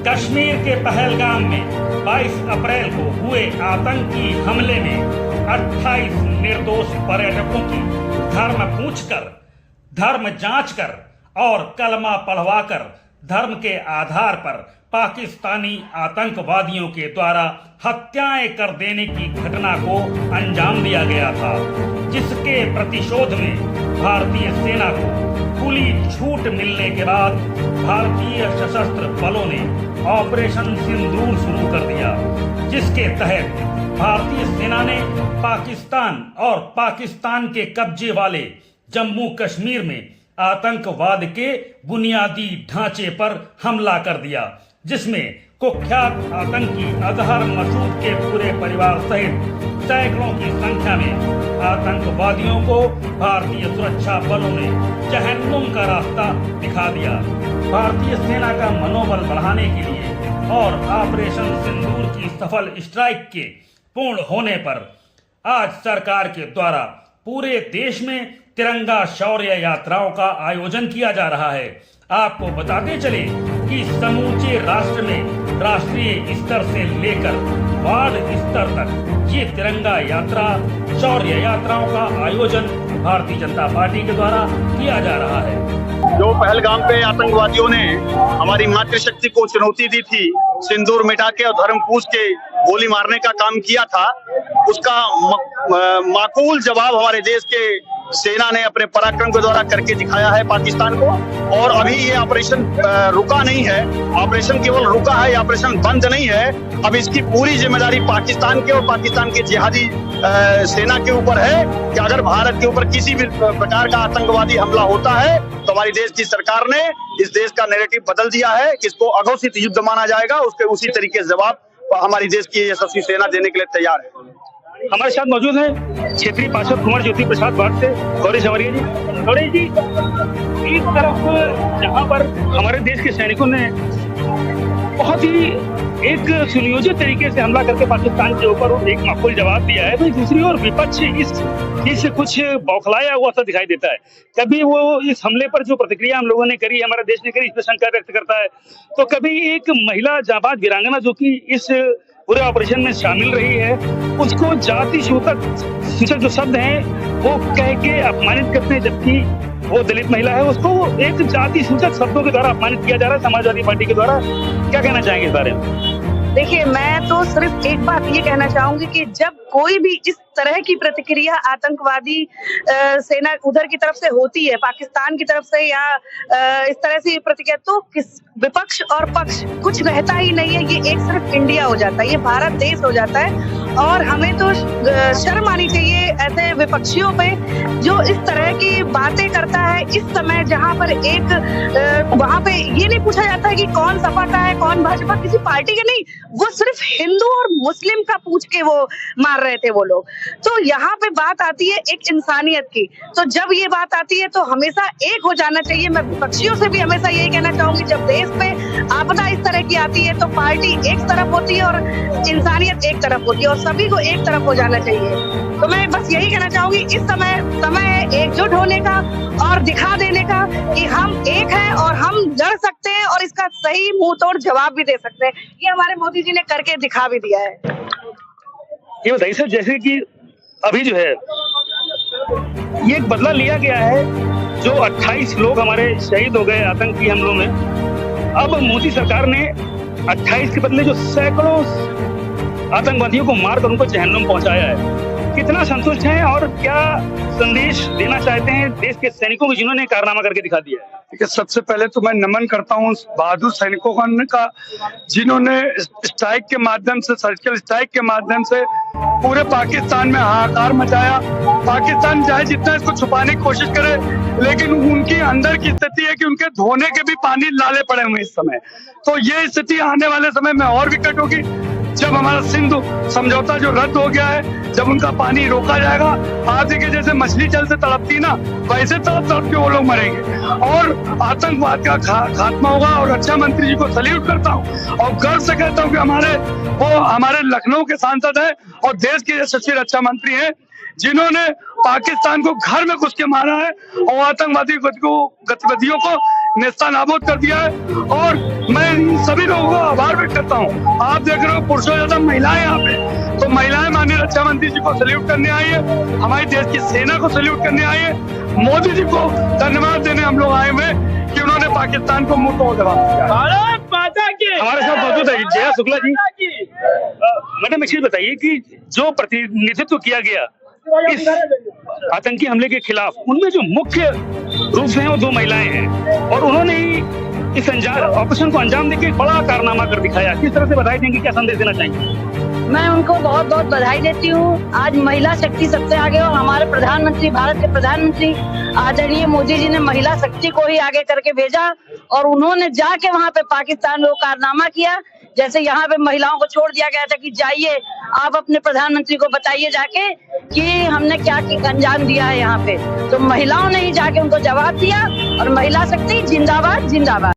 कश्मीर के पहलगाम में 22 अप्रैल को हुए आतंकी हमले में 28 निर्दोष पर्यटकों की धर्म पूछकर, धर्म जांचकर और कलमा पढ़वाकर धर्म के आधार पर पाकिस्तानी आतंकवादियों के द्वारा हत्याएं कर देने की घटना को अंजाम दिया गया था, जिसके प्रतिशोध में भारतीय सेना को खुली छूट मिलने के बाद भारतीय सशस्त्र बलों ने ऑपरेशन सिंदूर शुरू कर दिया, जिसके तहत भारतीय सेना ने पाकिस्तान और पाकिस्तान के कब्जे वाले जम्मू कश्मीर में आतंकवाद के बुनियादी ढांचे पर हमला कर दिया, जिसमें कुख्यात आतंकी अजहर मसूद के पूरे परिवार सहित सैकड़ों की संख्या में आतंकवादियों को भारतीय सुरक्षा बलों ने जहन्नुम का रास्ता दिखा दिया। भारतीय सेना का मनोबल बढ़ाने के लिए और ऑपरेशन सिंदूर की सफल स्ट्राइक के पूर्ण होने पर आज सरकार के द्वारा पूरे देश में तिरंगा शौर्य यात्राओं का आयोजन किया जा रहा है। आपको बताते चले कि समूचे राष्ट्र में राष्ट्रीय स्तर से लेकर वार्ड स्तर तक ये तिरंगा यात्रा, शौर्य यात्राओं का आयोजन भारतीय जनता पार्टी के द्वारा किया जा रहा है। जो पहलगाम पे आतंकवादियों ने हमारी मातृशक्ति को चुनौती दी थी, सिंदूर मिटा के और धर्म पूछ के गोली मारने का काम किया था, उसका माकूल जवाब हमारे देश के सेना ने अपने पराक्रम के द्वारा करके दिखाया है पाकिस्तान को। और अभी ये ऑपरेशन रुका नहीं है, ऑपरेशन केवल रुका है, ऑपरेशन बंद नहीं है। अब इसकी पूरी जिम्मेदारी पाकिस्तान के और पाकिस्तान के जिहादी सेना के ऊपर है कि अगर भारत के ऊपर किसी भी प्रकार का आतंकवादी हमला होता है तो हमारी देश की सरकार ने इस देश का नैरेटिव बदल दिया है कि इसको अघोषित युद्ध माना जाएगा। उसके उसी तरीके से जवाब हमारी देश की यशस्वी सेना देने के लिए तैयार है। हमारे साथ मौजूद है क्षेत्रीय पार्षद कुंवर ज्योति प्रसाद वार्ड से गौरी संवरिया जी। गौरी जी, एक तरफ जहां पर हमारे देश के सैनिकों ने बहुत ही एक सुनियोजित तरीके से हमला करके पाकिस्तान के ऊपर एक माकूल जवाब दिया है, तो दूसरी ओर विपक्ष इस चीज से कुछ बौखलाया हुआ सा दिखाई देता है। कभी वो इस हमले पर जो प्रतिक्रिया हम लोगों ने करी, हमारे देश ने करी, इस पर शंका व्यक्त करता है, तो कभी एक महिला जाबाज वीरांगना जो कि इस पूरे ऑपरेशन में शामिल रही है, उसको जाति सूचक जो शब्द हैं वो कह के अपमानित करते हैं, जबकि वो दलित महिला है, उसको एक जाति सूचक शब्दों के द्वारा अपमानित किया जा रहा है समाजवादी पार्टी के द्वारा। क्या कहना चाहेंगे इस बारे में? देखिए, मैं तो सिर्फ एक बात ये कहना चाहूंगी कि जब कोई भी इस तरह की प्रतिक्रिया आतंकवादी सेना उधर की तरफ से होती है, पाकिस्तान की तरफ से, या इस तरह से प्रतिक्रिया, तो किस विपक्ष और पक्ष कुछ रहता ही नहीं है। ये एक सिर्फ इंडिया हो जाता है, ये भारत देश हो जाता है। और हमें तो शर्म आनी चाहिए ऐसे विपक्षियों पे जो इस तरह की बातें करता है इस समय, जहां पर एक वहां पे ये नहीं पूछा जाता है कि कौन सपा का है, कौन भाजपा, किसी पार्टी के नहीं, वो सिर्फ हिंदू और मुस्लिम का पूछ के वो मार रहे थे वो लोग। तो यहाँ पे बात आती है एक इंसानियत की, तो जब ये बात आती है तो हमेशा एक हो जाना चाहिए। मैं विपक्षियों से भी हमेशा यही कहना चाहूंगी, जब देश पे आपदा इस तरह की आती है तो पार्टी एक तरफ होती है और इंसानियत एक तरफ होती है, और सभी को एक तरफ हो जाना चाहिए। तो मैं बस यही कहना चाहूंगी, इस समय है एकजुट होने का और दिखा देने का कि हम एक हैं और हम लड़ सकते हैं और इसका सही मुंह तोड़ जवाब भी दे सकते हैं। ये हमारे मोदी जी ने करके दिखा भी दिया है। ये बताइए सर, जैसे कि अभी जो है ये एक बदला लिया गया है, जो 28 लोग हमारे शहीद हो गए आतंकी हमलों में, अब मोदी सरकार ने 28 के बदले जो सैकड़ों आतंकवादियों को मारकर उनको जहन्नुम पहुंचाया है। कितना संतुष्ट हैं और क्या संदेश देना चाहते हैं देश के सैनिकों को जिन्होंने कारनामा करके दिखा दिया है? देखिए, सबसे पहले तो मैं नमन करता हूं बहादुर सैनिकों का, जिन्होंने स्ट्राइक के माध्यम से, सर्जिकल स्ट्राइक के माध्यम से पूरे पाकिस्तान में हाहाकार मचाया। पाकिस्तान चाहे जितना इसको छुपाने की कोशिश करे, लेकिन उनकी अंदर की स्थिति है कि उनके धोने के भी पानी लाले पड़े हुए इस समय। तो ये स्थिति आने वाले समय में और विकट होगी, जब हमारा सिंधु समझौता जो रद्द हो गया है, जब उनका पानी रोका जाएगा। आज के जैसे मछली जल से तड़पती ना, वैसे तड़प तड़प के वो लोग मरेंगे और आतंकवाद का खात्मा होगा। और रक्षा मंत्री जी को सल्यूट करता हूँ और गर्व से कहता हूँ कि हमारे लखनऊ के सांसद है और देश के यशस्वी रक्षा मंत्री हैं, जिन्होंने पाकिस्तान को घर में घुस के मारा है और आतंकवादी गतिविधियों को नेस्ता नाबूद कर दिया है। और मैं इन सभी लोगों को आभार व्यक्त करता हूँ। आप देख रहे हो पुरुषों से ज्यादा महिलाएं यहाँ पे, तो महिलाएं माननीय रक्षा मंत्री जी को सैल्यूट करने आई है, हमारी देश की सेना को सैल्यूट करने आई है, मोदी जी को धन्यवाद देने हम लोग आए हुए कि उन्होंने पाकिस्तान को मुंह तोड़ जवाब दिया। भारत माता की। हमारे साथ मौजूद है जया शुक्ला जी। मैडम एक चीज बताइए कि जो प्रतिनिधित्व किया गया इस आतंकी हमले के खिलाफ, उनमें जो मुख्य रूप से हैं वो 2 महिलाएं हैं और उन्होंने ही इस ऑपरेशन को अंजाम देके एक बड़ा कारनामा कर दिखाया। किस तरह से बधाई देंगे, क्या संदेश देना चाहेंगे? मैं उनको बहुत बहुत बधाई देती हूँ। आज महिला शक्ति सबसे आगे, और हमारे प्रधानमंत्री, भारत के प्रधानमंत्री आदरणीय मोदी जी ने महिला शक्ति को ही आगे करके भेजा और उन्होंने जाके वहाँ पे पाकिस्तान में वो कारनामा किया। जैसे यहाँ पे महिलाओं को छोड़ दिया गया था कि जाइए आप अपने प्रधानमंत्री को बताइए जाके कि हमने क्या अंजाम दिया है यहाँ पे, तो महिलाओं ने ही जाके उनको जवाब दिया। और महिला शक्ति जिंदाबाद जिंदाबाद।